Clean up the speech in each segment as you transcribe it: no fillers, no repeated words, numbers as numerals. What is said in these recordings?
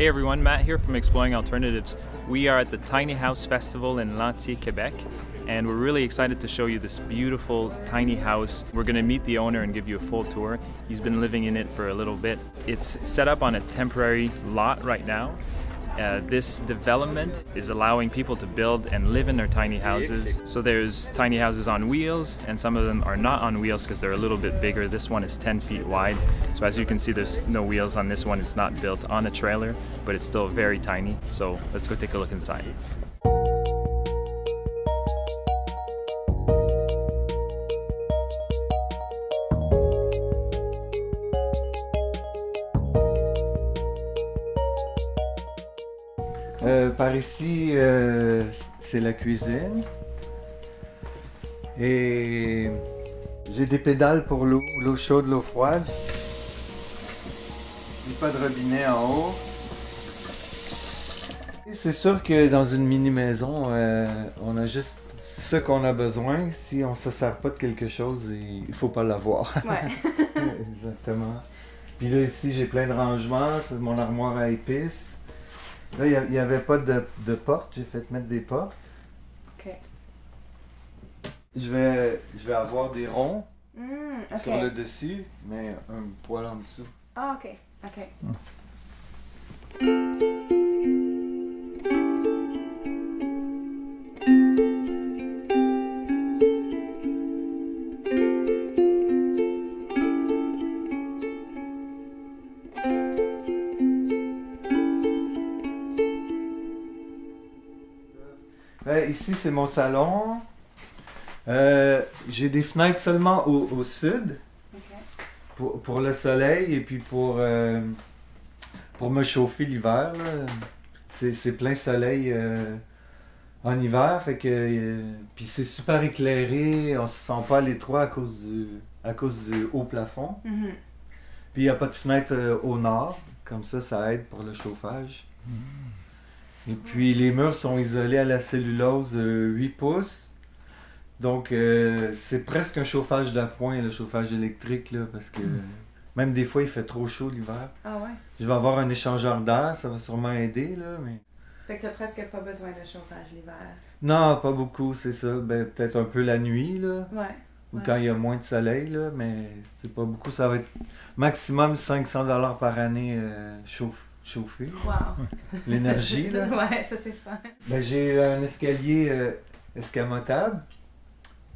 Hey everyone, Matt here from Exploring Alternatives. We are at the Tiny House Festival in Lanty, Quebec, and we're really excited to show you this beautiful tiny house. We're going to meet the owner and give you a full tour. He's been living in it for a little bit. It's set up on a temporary lot right now. This development is allowing people to build and live in their tiny houses. So there's tiny houses on wheels, and some of them are not on wheels because they're a little bit bigger. This one is 10 feet wide. So as you can see, there's no wheels on this one. It's not built on a trailer, but it's still very tiny. So let's go take a look inside. Par ici, c'est la cuisine. Et j'ai des pédales pour l'eau chaude, l'eau froide. Il n'y a pas de robinet en haut. C'est sûr que dans une mini-maison, on a juste ce qu'on a besoin. Si on ne se sert pas de quelque chose, il ne faut pas l'avoir. Ouais. Exactement. Puis là, ici, j'ai plein de rangements. C'est mon armoire à épices. Là, il n'y avait pas de porte, j'ai fait mettre des portes. Ok. Je vais avoir des ronds Okay. sur le dessus, mais un poil en dessous. Ah, ok. Ok. Ici, c'est mon salon. J'ai des fenêtres seulement au sud, Ok. pour le soleil et puis pour me chauffer l'hiver. C'est plein soleil en hiver, fait que puis c'est super éclairé, on se sent pas à l'étroit à cause du haut plafond. Mhm. Puis il n'y a pas de fenêtre au nord, comme ça aide pour le chauffage. Et puis les murs sont isolés à la cellulose 8 pouces. Donc c'est presque un chauffage d'appoint, le chauffage électrique, là, parce que même des fois il fait trop chaud l'hiver. Ah ouais? Je vais avoir un échangeur d'air, ça va sûrement aider, là, mais... Fait que t'as presque pas besoin de chauffage l'hiver. Non, pas beaucoup, c'est ça. Ben, peut-être un peu la nuit, là, Ouais. ou Ouais. quand il y a moins de soleil, là, mais c'est pas beaucoup. Ça va être maximum 500 $ par année chauffé. Wow. L'énergie, là. Ouais, ça c'est fun. Ben, j'ai un escalier escamotable.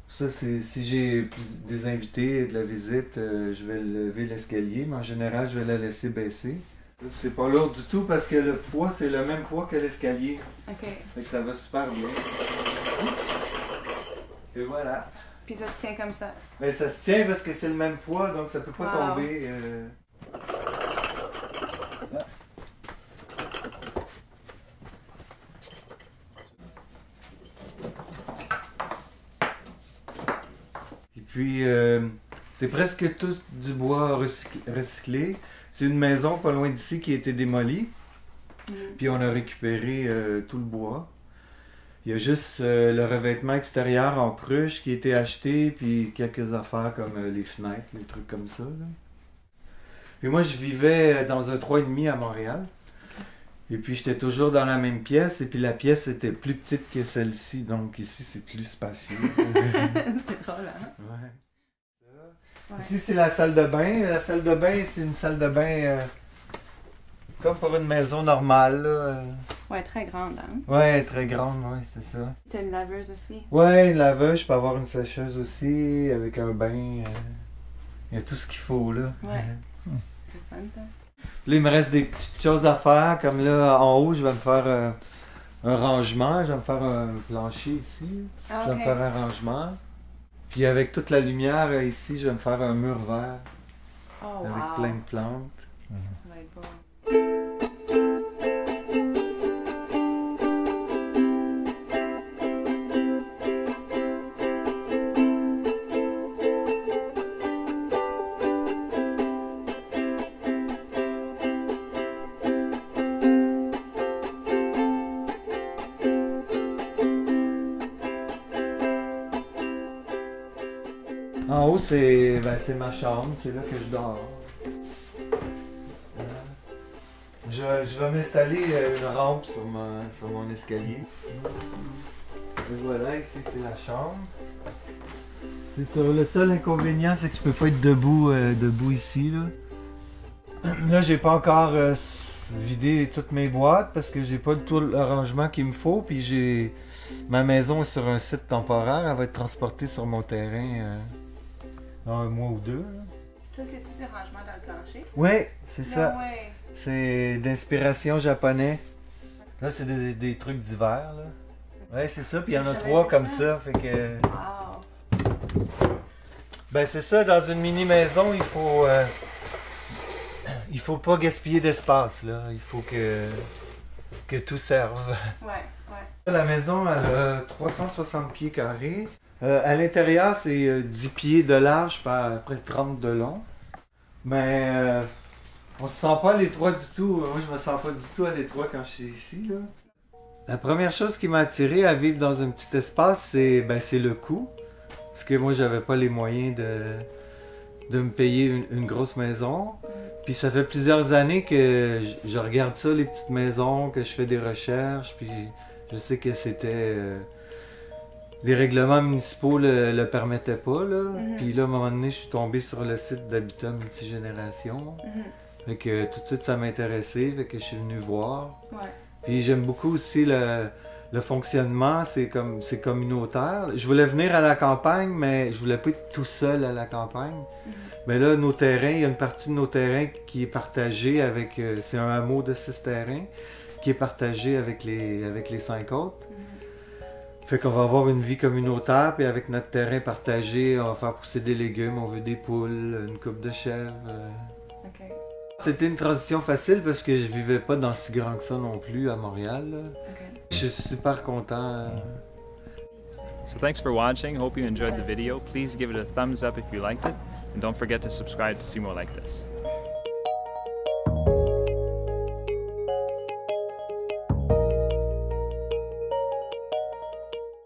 Ça, c'est si j'ai des invités, de la visite, je vais lever l'escalier, mais en général, je vais la laisser baisser. C'est pas lourd du tout parce que le poids, c'est le même poids que l'escalier. Ok. Fait que ça va super bien. Et voilà. Puis ça se tient comme ça. Ben, ça se tient parce que c'est le même poids, donc ça peut pas Wow. tomber. Et puis, c'est presque tout du bois recyclé. C'est une maison pas loin d'ici qui a été démolie. Puis on a récupéré tout le bois. Il y a juste le revêtement extérieur en pruche qui a été acheté, puis quelques affaires comme les fenêtres, les trucs comme ça, là. Puis moi, je vivais dans un 3,5 à Montréal. Et puis j'étais toujours dans la même pièce, et puis la pièce était plus petite que celle-ci, donc ici c'est plus spacieux. C'est drôle, hein? Ouais. Ouais. Ici c'est la salle de bain. La salle de bain, c'est une salle de bain comme pour une maison normale, là. Ouais, très grande, hein? Ouais, très grande, ouais, c'est ça. T'as une laveuse aussi? Ouais, une laveuse, je peux avoir une sécheuse aussi, avec un bain. Il y a tout ce qu'il faut, là. Ouais. C'est fun, ça. Là, il me reste des petites choses à faire, comme là, en haut, je vais me faire un rangement. Je vais me faire un plancher ici. Ah, Je vais me faire un rangement. Puis avec toute la lumière ici, je vais me faire un mur vert Oh, avec wow. plein de plantes. Ça va être beau. En haut, c'est ma chambre, c'est là que je dors. Je vais m'installer une rampe sur mon escalier. Et voilà, ici c'est la chambre. C'est sûr, le seul inconvénient, c'est que je peux pas être debout ici. Là, j'ai pas encore vidé toutes mes boîtes parce que j'ai pas tout l'arrangement qu'il me faut. Puis ma maison est sur un site temporaire. Elle va être transportée sur mon terrain dans un mois ou deux. Là. Ça, c'est-tu du rangement dans le plancher? Oui, c'est ça. No way. C'est d'inspiration japonais. Là, c'est des trucs d'hiver. Ouais, c'est ça. Puis il y en a J'avais 3 vu comme ça. ça. Fait que. Wow. Ben c'est ça, dans une mini-maison, il faut pas gaspiller d'espace, là. Il faut que tout serve. Ouais, ouais. La maison, elle a 360 pieds carrés. À l'intérieur, c'est 10 pieds de large par à près 30 de long. Mais on se sent pas à l'étroit du tout. Moi, je me sens pas du tout à l'étroit quand je suis ici, là. La première chose qui m'a attiré à vivre dans un petit espace, c'est le coût. Parce que moi, j'avais pas les moyens de me payer une grosse maison. Puis ça fait plusieurs années que je regarde ça, les petites maisons, que je fais des recherches. Puis je sais que c'était... les règlements municipaux le permettaient pas, là. Puis là, à un moment donné, je suis tombé sur le site d'Habitat Multigénération. Fait que tout de suite, ça m'intéressait. Fait que je suis venu voir. Ouais. Puis j'aime beaucoup aussi le fonctionnement, c'est communautaire. Je voulais venir à la campagne, mais je voulais pas être tout seul à la campagne. Mais là, nos terrains, il y a une partie de nos terrains qui est partagée avec... c'est un hameau de 6 terrains qui est partagé avec les 5 autres. Fait qu'on va avoir une vie communautaire, puis avec notre terrain partagé, on va faire pousser des légumes, on veut des poules, une coupe de chèvres. OK. C'était une transition facile parce que je vivais pas dans si grand que ça non plus à Montréal. Là. OK. Je suis super content. So thanks for watching. Hope you enjoyed the video. Please give it a thumbs up if you liked it. And don't forget to subscribe to see more like this.